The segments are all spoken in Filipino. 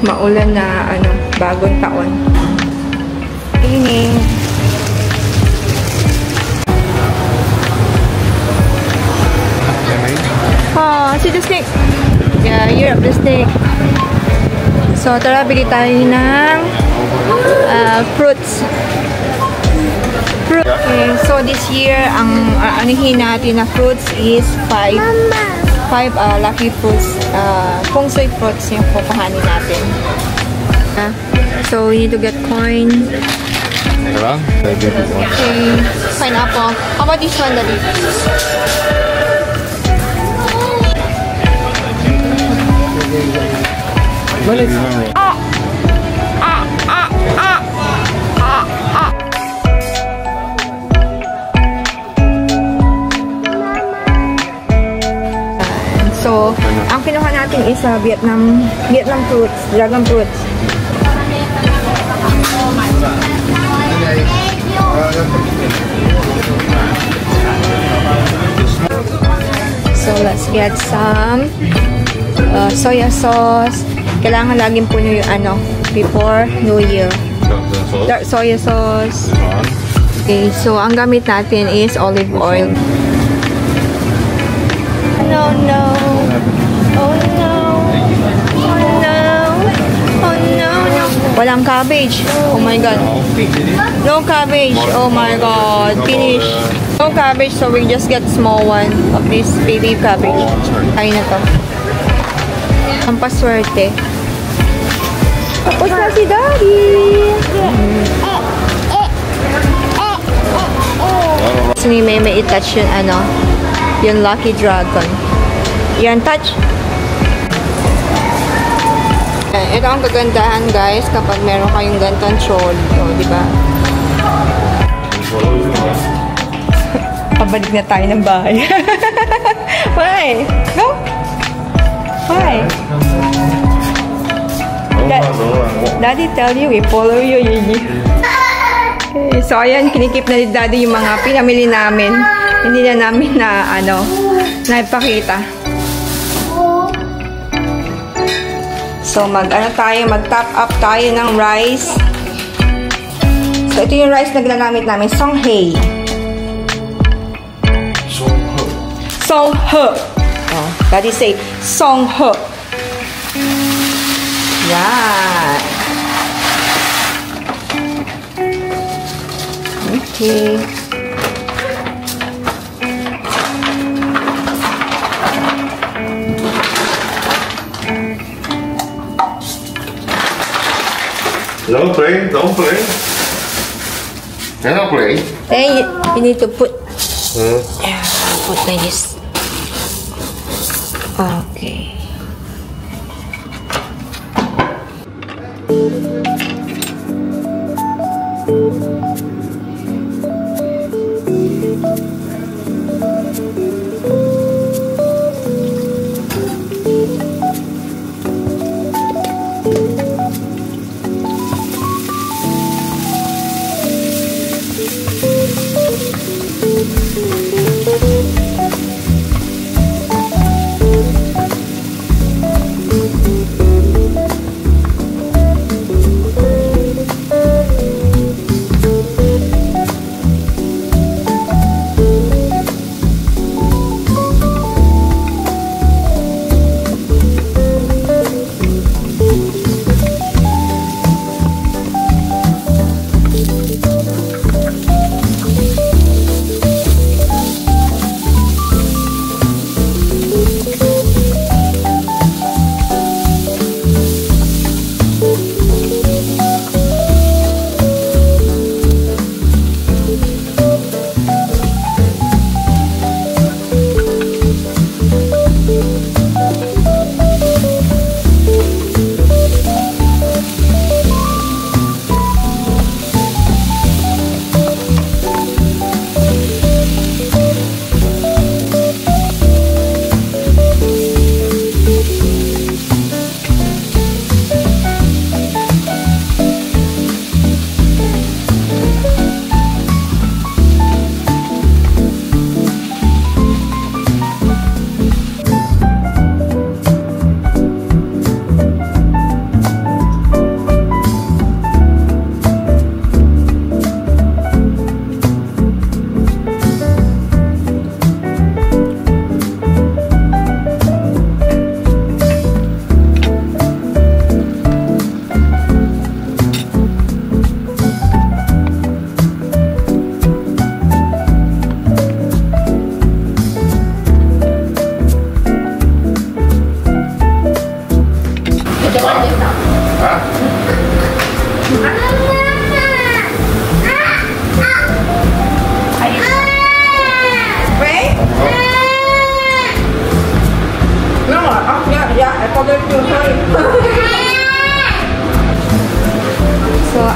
maulan na bagong taon. Evening. Oh, see the snake? Yeah, Europe the snake. So, tara, bili tayo ng fruits. Okay, so this year, ang anihin natin na fruits is 5 lucky fruits. Feng Shui fruits yung kukuhanin natin. So, we need to get coin. Okay, pineapple. How about this one, Daddy? So, ang kinuha natin is Vietnam fruits, dragon fruits. So, let's get some soya sauce. Kailangan laging puno yung before New Year. Dark soya sauce. Okay, so ang gamit natin is olive oil. No, no. Oh, no. Oh, no. Oh, no, no. Walang cabbage. Oh, my God. No cabbage. Oh, my God. Finish. No cabbage, so we just get small one of this baby cabbage. Kain na to. Ang paswerte. Tapos na si Daddy. So, may i-touch yun, yung lucky dragon. Yan, touch. Ito ang kagandahan, guys, kapag meron kayong gantong trolley. O, diba? Pabalik na tayo ng bahay. Why? Go! Why? Daddy tell you, we follow you. Okay, so, ayan, kinikip na ni Daddy yung mga pinamili namin. Hindi na namin na, naipakita. So, mag-top up tayo ng rice. So, ito yung rice na ginagamit namin, Songhae. Songhae. Oh, Daddy say, Songhae. Yan. Okay. Don't play. Cannot play. Hey, you need to put. Put like this. Okay.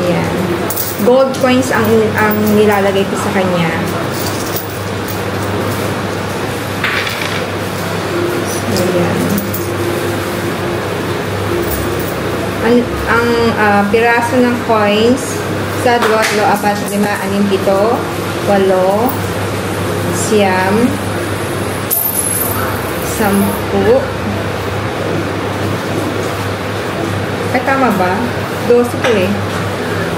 Ayan. Gold coins ang nilalagay ko sa kanya. Ayan. Ang piraso ng coins sa 2, 4, 5, 6, 7, 8, 8, 9, 10. Ay, tama ba? 12 ko eh.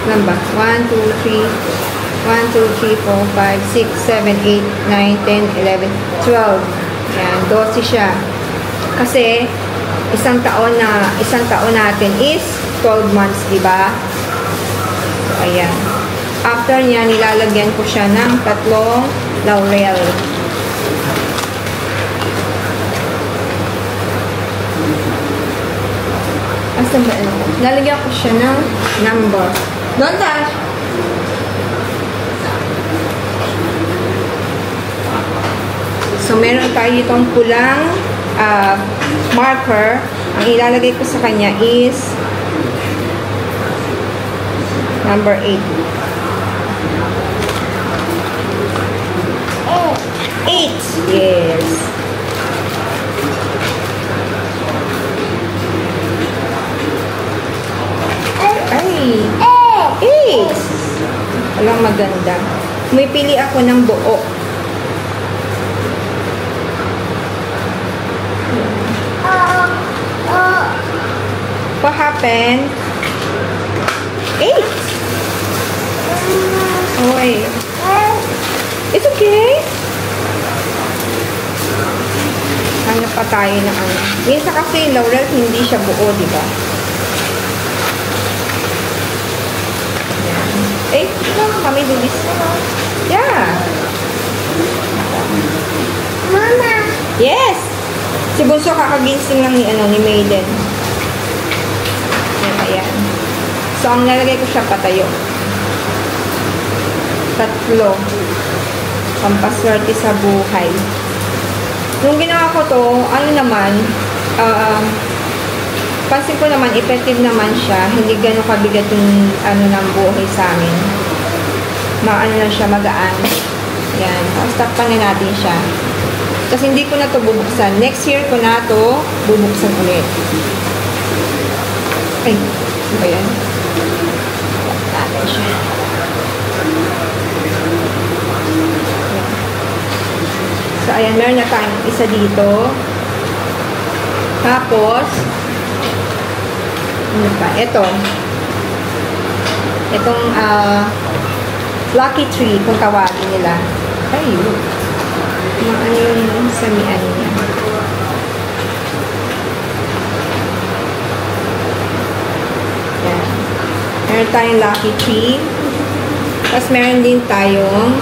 Ilan ba? 1, 2, 3, 1, 2, 3, 4, 5, 6, 7, 8, 9, 10, 11, 12. Yan, 12 siya. Kasi, isang taon natin is 12 months, di ba? So, ayan. After niya, nilalagyan ko siya ng 3 laurel. Asan ba ano? Lalagyan ko siya ng number. Don't touch! So, meron tayo itong pulang marker. Ang ilalagay ko sa kanya is number 8. 8! Yes. Ay! 8! Walang maganda. May pili ako ng buo. What happened? 8! Okay. It's okay. Hanap pa tayo ng ano. Minsan kasi laurel hindi siya buo, di ba? Eh, no, kami bilis. Yeah. Mama. Yes. Si Bunso kakaginsing lang ni Maiden. Ayan. So, ang nalagay ko siya patayo. 3. Pampaswerte sa buhay. Nung ginawa ko to, ano naman, pansin ko naman, effective naman siya. Hindi gano'ng kabigat yung ng buhay sa amin. Maano lang siya, magaan. Yan. Tapos takpan na natin siya. Kasi hindi ko na to bubuksan. Next year ko na to bubuksan ulit. Ay, ano ba yan? Takpan natin siya. So, ayan, meron na tayong isa dito. Tapos, ano pa? Ito. Itong, lucky tree, kung tawagin nila. Ay, ano yung samian niya. Yan. Meron tayong lucky tree. Tapos, meron din tayong,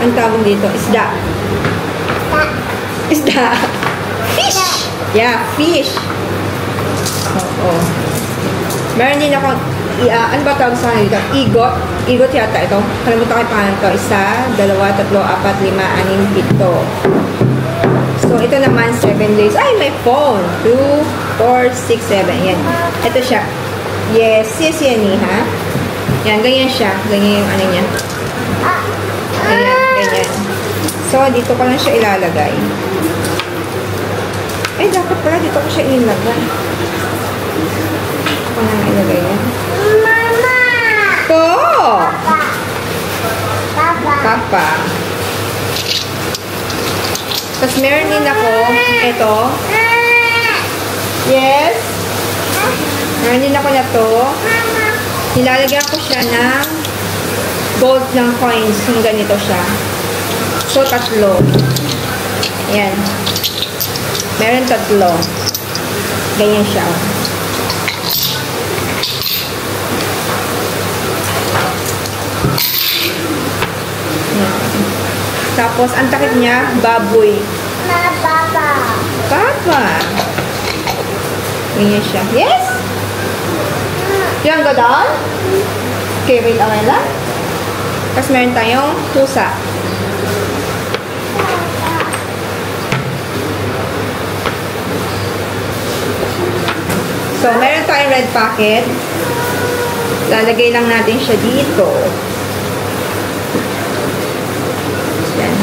ang tawag dito, isda. Isda. Fish! Yeah, fish. Oo. Meron din ako, ano ba tawag sa dito? Igot. Igot yata ito. Kalimutan ko yung pangalan ito. 1, 2, 3, 4, 5, 6, 7, 8. So, ito naman, 7 days. Ay, may phone. 2, 4, 6, 7. Yan. Ito siya. Yes, yan eh, ha? Yan, ganyan siya. Ganyan yung ano niya. Ganyan, ganyan. So, dito ko lang siya ilalagay. Ay, dapat pala dito ko siya ilalagay. Dito ko lang ilagay yan. Mama! Po! Papa! Papa. Tapos meron din ako, ito. Yes? Meron din ako na to. Nilalagyan ko siya ng gold ng coins. Yung ganito siya. So, 3. Ayan. Meron 3. Ganyan siya. Tapos, ang takip niya, baboy. Papa! Papa! Ganyan siya. Yes? Yan ka doon? Okay, wait lang lang. Tapos meron tayong pusa. So, meron tayong red packet. Lalagay lang natin siya dito. Yan.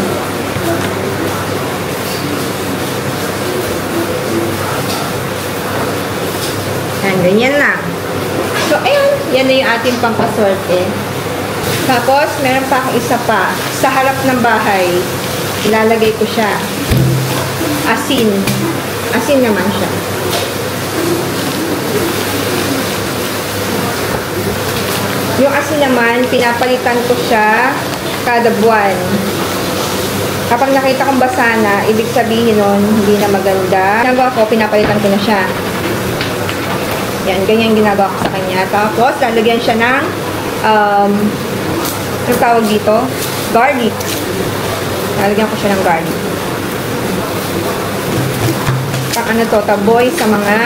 Yan, ganyan lang. So, ayun. Yan na yung ating pampaswerte. Tapos, meron pa akong isa pa. Sa harap ng bahay, ilalagay ko siya. Asin. Asin naman siya. Yung asin naman, pinapalitan ko siya kada buwan. Kapag nakita kong basa na, ibig sabihin nun, hindi na maganda. Ginagawa ko, pinapalitan ko na siya. Yan, ganyan ginagawa ko sa kanya. Tapos, lalagyan siya ng, anong tawag dito? Garlic. Lalagyan ko siya ng garlic. Pang ano to, taboy sa mga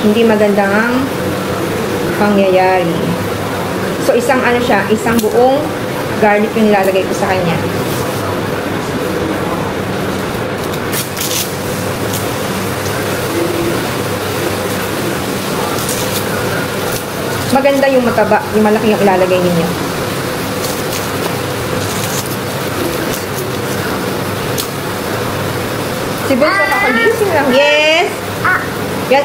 hindi magandang pangyayari. So, isang ano siya, isang buong garlic yung nilalagay ko sa kanya. Maganda yung mataba, yung malaki yung ilalagay ninyo. Si Bunso, kakagising lang. Yes! Yan,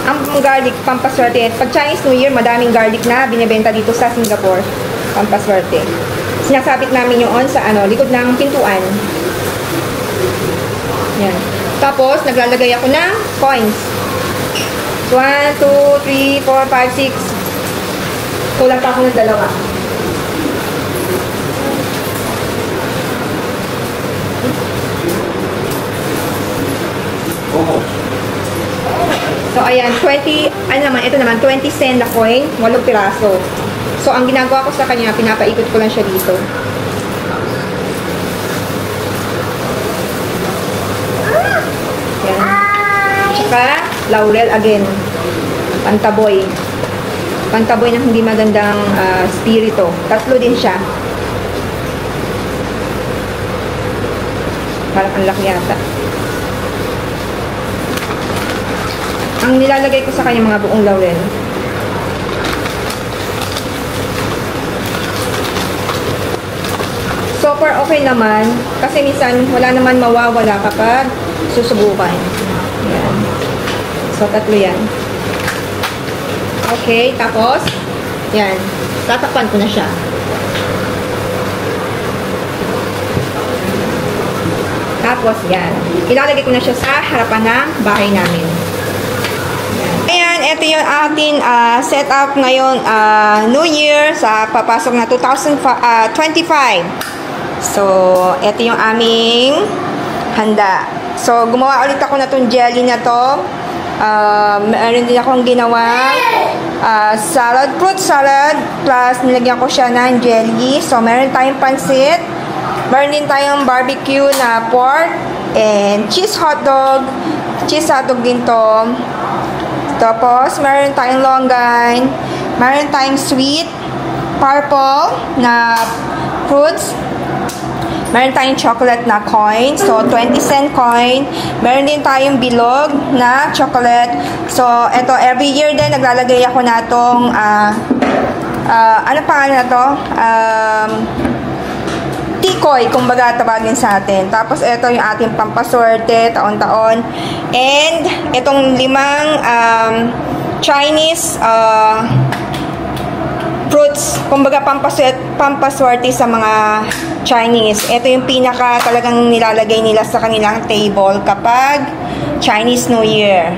Ang garlic, pampaswerte. Pag Chinese New Year, madaming garlic na binibenta dito sa Singapore. Pampaswerte. Sinasabit namin yun sa likod ng pintuan. Yan. Tapos, naglalagay ako ng coins. 1, 2, 3, 4, 5, 6. Kulang pa ako ng 2. So, ayan, 20, ito naman, 20 cent na coin, 8 piraso. So, ang ginagawa ko sa kanya, pinapaikot ko lang siya dito. Yan. Tsaka, laurel again. Pantaboy. Pantaboy ng hindi magandang spirito. 3 din siya. Parang ang laki yata. Ang nilalagay ko sa kanya mga buong laurel. So far okay naman kasi minsan wala naman mawawala kapag susubukan. Yan. So 3 yan. Okay, tapos yan. Tatakpan ko na siya. Tapos yan. Ilalagay ko na siya sa harapan ng bahay namin. Ayan, ito yung ating setup ngayon New Year sa papasok na 2025. So, ito yung aming handa. So, gumawa ulit ako na itong jelly na to. Meron din akong ginawa salad, fruit salad, plus nilagyan ko siya ng jelly. So, meron tayong pansit. Meron din tayong barbecue na pork and cheese hotdog. Cheese hotdog din to. Tapos, meron tayong longan. Meron tayong sweet purple na fruits. Meron tayong chocolate na coin. So, 20-cent coin. Meron din tayong bilog na chocolate. So, eto, every year din, naglalagay ako na itong, ano pangalan na to? Tikoy, kumbaga tawagin sa atin. Tapos, ito yung ating pampaswerte, taon-taon. And, itong 5 Chinese, fruits, kumbaga pampaswerte sa mga Chinese. Ito yung pinaka talagang nilalagay nila sa kanilang table kapag Chinese New Year.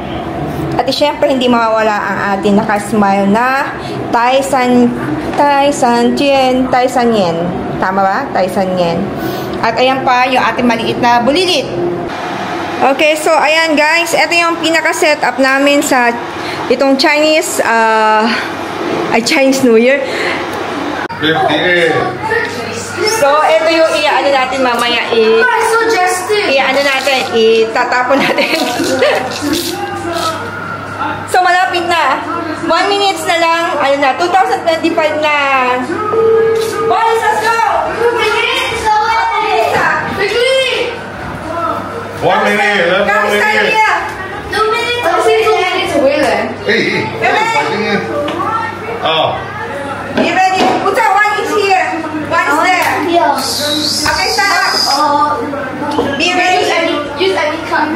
At syempre, hindi mawawala ang ating nakasmile na Taisan Yen. Tama ba? Taisan Yen. At ayan pa yung ating maliit na bulilit. Okay, so ayan guys, ito yung pinaka-setup namin sa itong Chinese Chinese New Year. 58. So, ito yung iaano natin mamaya. Iaano natin, itatapon natin. So, malapit na. 1 minutes na lang. Ano na, 2025 na. Boys, let's go! 2 minutes! 1 minute. Let's go. 2 minutes. Hey. Oh. You ready? Put out, 1 is here. 1 is there. Okay, stand up. Be ready. Use any cup.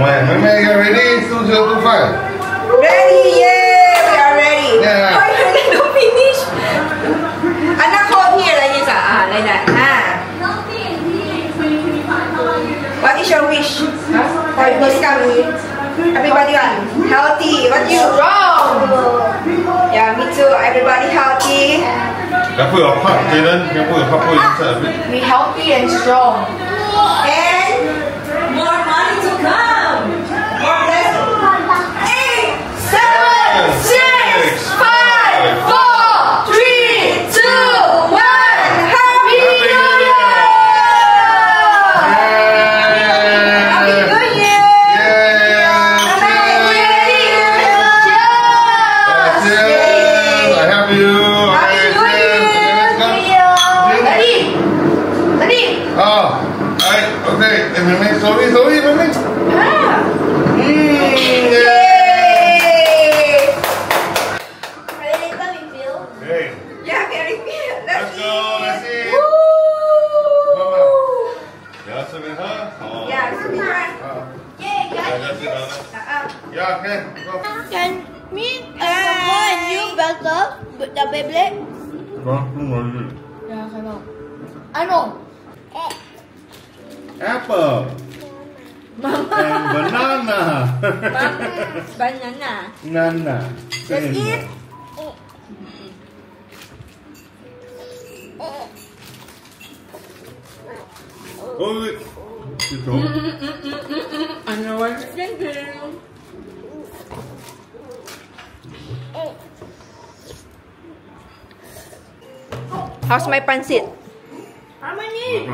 When you get ready, 2025. Ready? Yeah, we are ready. Yeah. Oh, you're not finish. Anak, hold here. Like this. Like that. What is your wish? For this coming? Everybody healthy. What you? Strong. Yeah, me too. Everybody healthy. Can put your cup, Jaden. Can put your cup inside of it. Be healthy and strong. And more money to come. More blessings. 8, 7, 6, 5, 4, 3, 2, 1. Happy New Year! Happy New Year! I have you. Okay. Sorry, mami. Hey. Yeah, very good. Let's go. Let's eat. Woo! Mama. Yeah, so with her. Oh. Yeah, it's good. Yeah, that's it. Yeah, okay. Go. Can me and you better with the Beyblade? Yeah, I know. Apple. And banana. Banana. Nana. Let's eat. Oh, wait. Ito. I know what you're thinking. How's my pancit? How many?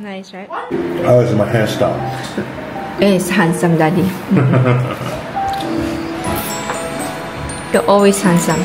Nice, right? Oh, it's my hairstyle. It's handsome, daddy. You're always handsome.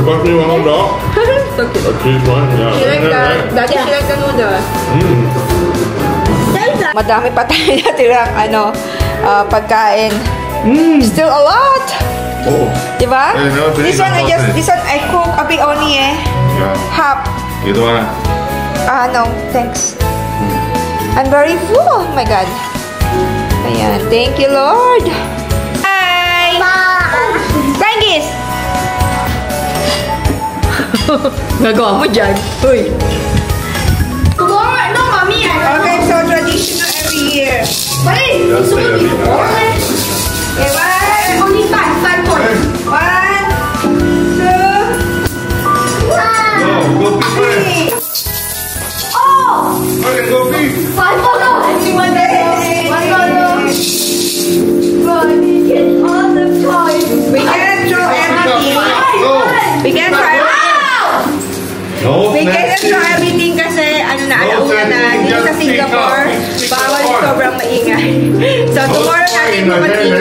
Everybody want hot dog? So cute. A cheese one, yeah. She like that. Daddy, she like the noodles. Madami pa tayo natirang pagkain. Still a lot. Oh. Diba? I know, This one I cook a bit only Yeah. half. You don't wanna? No, thanks. I'm very full. Oh my God. Ayan. Thank you, Lord. Bye. Rangis. Gagawa mo dyan. Uy. No, mommy. Okay, so traditional every year. Just say a bit. Okay, one. Only 5 points. 1, We can't try No We can't snacks. try everything kasi ano na, alauna na. Dito sa Singapore, bawal sobrang maingay. So tomorrow natin pupuntahin